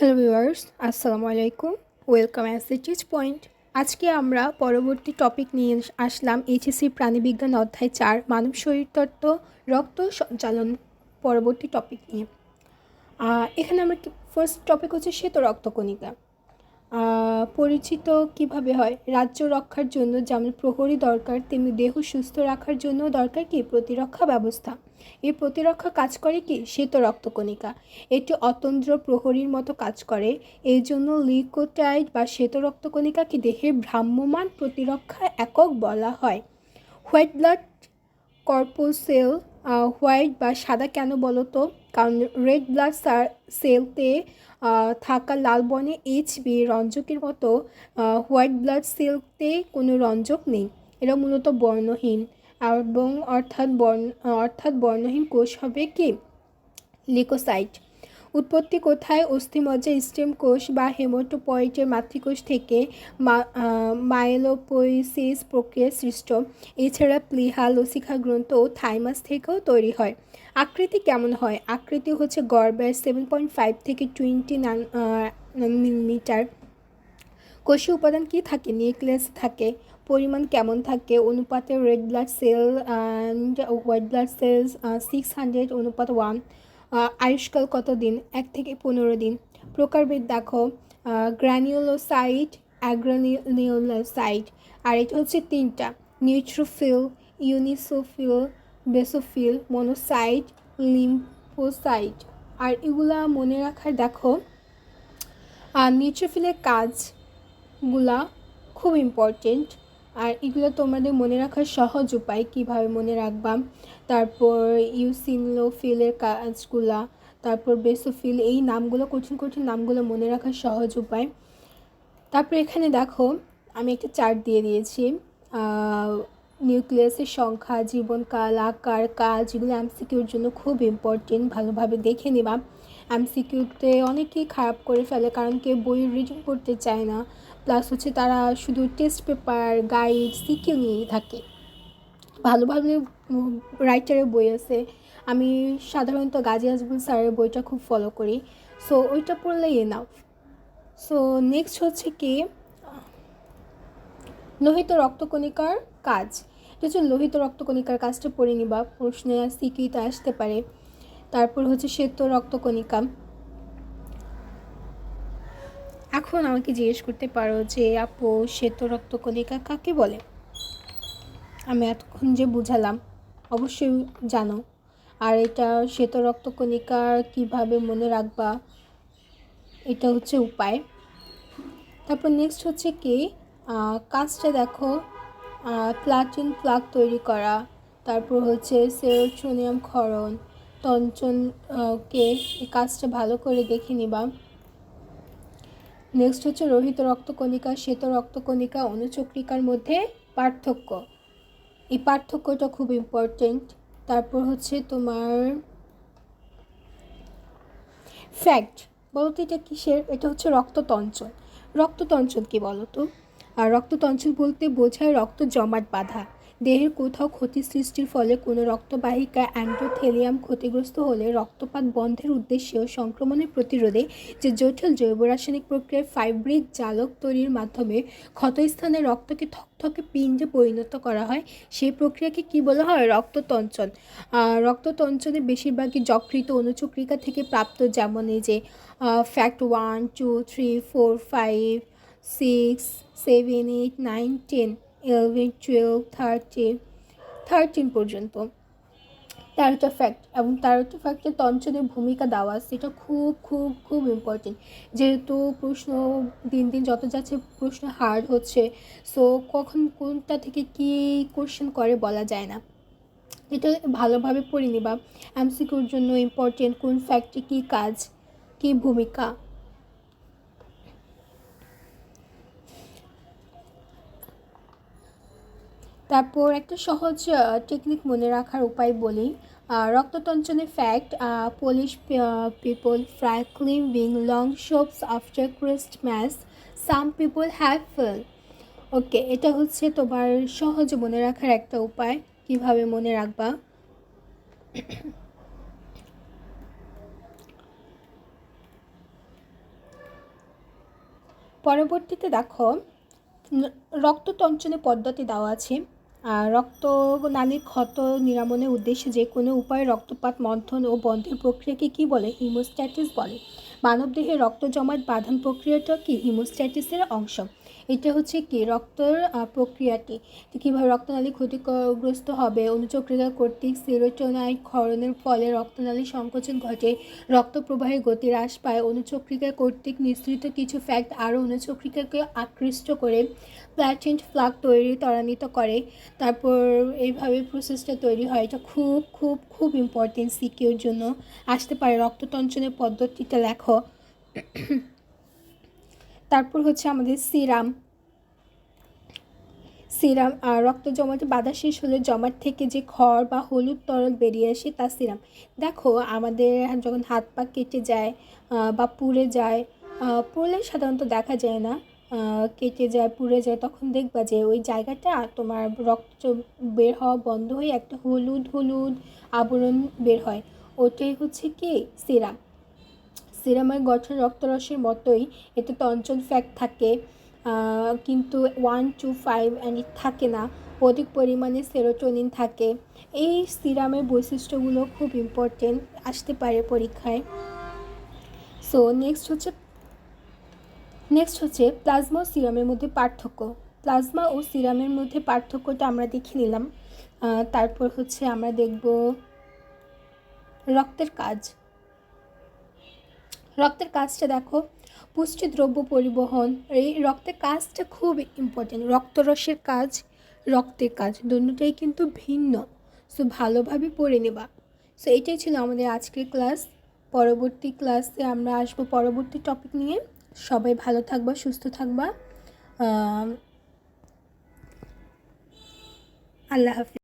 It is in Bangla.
হ্যালো ভিউয়ার্স, আসসালামু আলাইকুম। Welcome as a teach point. আজকে আমরা পরবর্তী টপিক নিয়ে আসলাম এইচএসসি প্রাণীবিজ্ঞান অধ্যায় 4 মানব শরীরতত্ত্ব রক্ত সঞ্চালন পরবর্তী টপিক নিয়ে। এখানে আমরা ফার্স্ট টপিক হচ্ছে শ্বেত রক্তকণিকা। পরিচিত কিভাবে হয়? রাজ্য রক্ষার জন্য যেমন প্রহরী দরকার, তেমনি দেহ সুস্থ রাখার জন্য দরকার কি প্রতিরক্ষা ব্যবস্থা। এই প্রতিরক্ষা কাজ করে কি শ্বেত রক্তকণিকা। এটি অতন্দ্র প্রহরীর মতো কাজ করে। এই জন্য লিউকোটাইড বা শ্বেত রক্তকণিকাকে দেহের ভ্রাম্যমাণ প্রতিরক্ষা একক বলা হয়। হোয়াইট ব্লাড কর্পোসেল হোয়াইট বা সাদা কেন বলো তো? কারণ রেড ব্লাড সেলতে থাকা লাল বর্ণে এইচবি রঞ্জকের মতো হোয়াইট ব্লাড সেলতে কোনো রঞ্জক নেই। এরা মূলত বর্ণহীন এবং অর্থাৎ বর্ণহীন কোষ হবে কি লিউকোসাইট। উৎপত্তি কোথায়? অস্থিমজ্জা স্টেম কোষ বা হেমাটোপয়েটের মাতৃকোষ থেকে মাইলোপোইসিস প্রক্রিয়ায় সৃষ্ট। এছাড়া প্লিহা, লসিকা গ্রন্থ ও থাইমাস থেকেও তৈরি হয়। আকৃতি কেমন হয়? আকৃতি হচ্ছে গড় ব্যাস 7.5 থেকে 20 মিলিমিটার। কোষীয় উপাদান কি থাকে? নিউক্লিয়াস থাকে। পরিমাণ কেমন থাকে? অনুপাতে red blood cell and white blood cells 600 অনুপাত 1। আয়ুষ্কাল কত দিন? 1 থেকে 15 দিন। প্রকারভেদ দেখো, গ্র্যানিউলোসাইট, অ্যাগ্রানিউলোসাইট। আর এটা হচ্ছে 3টা: নিউট্রোফিল, ইউনিসোফিল, বেসোফিল, মনোসাইট, লিম্ফোসাইট। আর এগুলা মনে রাখার দেখো, নিউট্রোফিলের কাজগুলা খুব ইম্পর্টেন্ট। আর এগুলো তোমাদের মনে রাখার সহজ উপায় কীভাবে মনে রাখবা। তারপর ইউসিনোফিলের কাজগুলা, তারপর বেসোফিল, এই নামগুলো কঠিন কঠিন নামগুলো মনে রাখার সহজ উপায়। তারপর এখানে দেখো আমি একটা চার্ট দিয়ে দিয়েছি। নিউক্লিয়াসের সংখ্যা, জীবনকাল, আকার, কাজ, এগুলো এমসিকিউর জন্য খুব ইম্পর্টেন্ট। ভালোভাবে দেখে নিবা। এমসিকিউতে অনেকেই খারাপ করে ফেলে কারণ কেউ বই রিডিং করতে চায় না, প্লাস হচ্ছে তারা শুধু টেস্ট পেপার, গাইড, সিকিউ নিয়েই থাকে। ভালোভাবে রাইটারের বই আছে। আমি সাধারণত গাজী আজমল স্যারের বইটা খুব ফলো করি, সো ওইটা পড়লেই এনাফ। সো নেক্সট হচ্ছে কি লোহিত রক্তকণিকার কাজ। এটা হচ্ছে লোহিত রক্তকণিকার কাজটা পড়ে নিবা, প্রশ্নে সিকিউতে আসতে পারে। তারপর হচ্ছে শ্বেত রক্তকণিকা। এখন আমাকে জিজ্ঞেস করতে পারো যে আপু শ্বেত রক্তকণিকা কাকে বলে? আমি এতক্ষণ যে বুঝালাম অবশ্যই জানো। আর এটা শ্বেত রক্তকণিকা কীভাবে মনে রাখবা, এটা হচ্ছে উপায়। তারপর নেক্সট হচ্ছে কি কাজটা দেখো, প্লাটিন প্লাগ তৈরি করা, তারপর হচ্ছে সেরোটোনিয়াম ক্ষরণ, তঞ্চনকে এই কাজটা ভালো করে দেখে নিবা। নেক্সট হচ্ছে লোহিত রক্তকণিকা, শ্বেত রক্তকণিকা, অনুচক্রিকার মধ্যে পার্থক্য। এই পার্থক্যটা খুব ইম্পর্টেন্ট। তারপর হচ্ছে তোমার ফ্যাক্ট বলো তো এটা কিসের? এটা হচ্ছে রক্ততঞ্চন। রক্ততঞ্চন কি বলো তো? আর রক্ততঞ্চন বলতে বোঝায় রক্ত জমাট বাঁধা। দেহের কোথাও ক্ষতি সৃষ্টির ফলে কোনো রক্তবাহিকা এন্ডোথেলিয়াম ক্ষতিগ্রস্ত হলে রক্তপাত বন্ধের উদ্দেশ্যে ও সংক্রমণের প্রতিরোধে যে জটিল জৈব রাসায়নিক প্রক্রিয়ায় ফাইব্রিক জালক তৈরির মাধ্যমে ক্ষতস্থানে রক্তকে থকথকে পিণ্ডে পরিণত করা হয়, সেই প্রক্রিয়াকে কি বলা হয়? রক্ততঞ্চন। রক্ততঞ্চনে বেশিরভাগই যকৃত অনুচক্রিকা থেকে প্রাপ্ত, যেমন এই যে ফ্যাক্ট 1, 2, 3, 4, 5, 6, 7, 8, 9, 10, 11, 12, 13 পর্যন্ত 13টা ফ্যাক্ট। এবং 13টা ফ্যাক্টের তঞ্চনের ভূমিকা দেওয়া আছে, এটা খুব খুব খুব ইম্পর্টেন্ট। যেহেতু প্রশ্ন দিন দিন যত যাচ্ছে প্রশ্ন হার্ড হচ্ছে, সো কখন কোনটা থেকে কী কোশ্চেন করে বলা যায় না। এটা ভালোভাবে পড়ে নিবা। এমসিকিউর জন্য ইম্পর্টেন্ট কোন ফ্যাক্টে কী কাজ, কী ভূমিকা। তারপর একটা সহজ টেকনিক মনে রাখার উপায় বলি। রক্ততঞ্চনের fact: polish people frankly wing long shops after Christmas, some people have fell. Okay, এটা হচ্ছে তোমার সহজে মনে রাখার একটা উপায়। কিভাবে মনে রাখবা? পরবর্তীতে দেখো রক্ততঞ্চনে পদ্ধতি দেওয়া আছে। রক্তনালীর ক্ষত নিরামনের উদ্দেশ্যে যে কোনো উপায়ে রক্তপাত মন্থন ও বন্ধের প্রক্রিয়াকে কী বলে? হিমোস্ট্যাটিস বলে। মানবদেহে রক্ত জমাট বাঁধন প্রক্রিয়াটা কি? হিমোস্ট্যাটিসের অংশ। এটা হচ্ছে কি রক্তর প্রক্রিয়াটি। তো কীভাবে রক্তনালী ক্ষতিগ্রস্ত হবে? অনুচক্রিকা কর্তৃক সেরোটোনাইন ক্ষরণের ফলে রক্তনালী সংকোচন ঘটে, রক্ত প্রবাহের গতি হ্রাস পায়। অনুচক্রিকা কর্তৃক নিঃসৃত কিছু ফ্যাক্ট আরও অনুচক্রিকাকে আকৃষ্ট করে প্ল্যাটেন্ট প্লাক তৈরি ত্বরান্বিত করে। তারপর এইভাবে প্রসেসটা তৈরি হয়। এটা খুব খুব খুব ইম্পর্টেন্ট, সিকিউর জন্য আসতে পারে। রক্ততঞ্চনের পদ্ধতিটা লেখো। তারপর হচ্ছে আমাদের সিরাম। রক্ত জমাটে বাধা শেষ হলে জমাট থেকে যে খড় বা হলুদ তরল বেরিয়ে আসে তা সিরাম। দেখো আমাদের যখন হাত পা কেটে যায় বা পুড়ে যায়, পুড়লে সাধারণত দেখা যায় না, কেটে যায় পুড়ে যায়, তখন দেখবা যে ওই জায়গাটা তোমার রক্ত বের হওয়া বন্ধ হয়ে একটা হলুদ হলুদ আবরণ বের হয়, ওটাই হচ্ছে কি সিরাম। সিরামের গঠন রক্তরসের মতোই, এতে তঞ্চন ফ্যাক্ট থাকে, কিন্তু 1 to 5 থাকে না। অধিক পরিমাণে সেরোটোনিন থাকে। এই সিরামের বৈশিষ্ট্যগুলো খুব ইম্পর্টেন্ট, আসতে পারে পরীক্ষায়। সো নেক্সট হচ্ছে প্লাজমা ও সিরামের মধ্যে পার্থক্য। প্লাজমা ও সিরামের মধ্যে পার্থক্যটা আমরা দেখে নিলাম। তারপর হচ্ছে আমরা দেখব রক্তের কাজ। রক্তের কাজটা দেখো, পুষ্টি দ্রব্য পরিবহন। এই রক্তের কাজটা খুব ইম্পর্টেন্ট। রক্তরসের কাজ, রক্তের কাজ দুটোটাই কিন্তু ভিন্ন। সো ভালোভাবে পড়ে নেবা। সো এটাই ছিল আমাদের আজকের ক্লাস। পরবর্তী ক্লাসে আমরা আসবো পরবর্তী টপিক নিয়ে। সবাই ভালো থাকবা, সুস্থ থাকবা। আল্লাহ হাফিজ।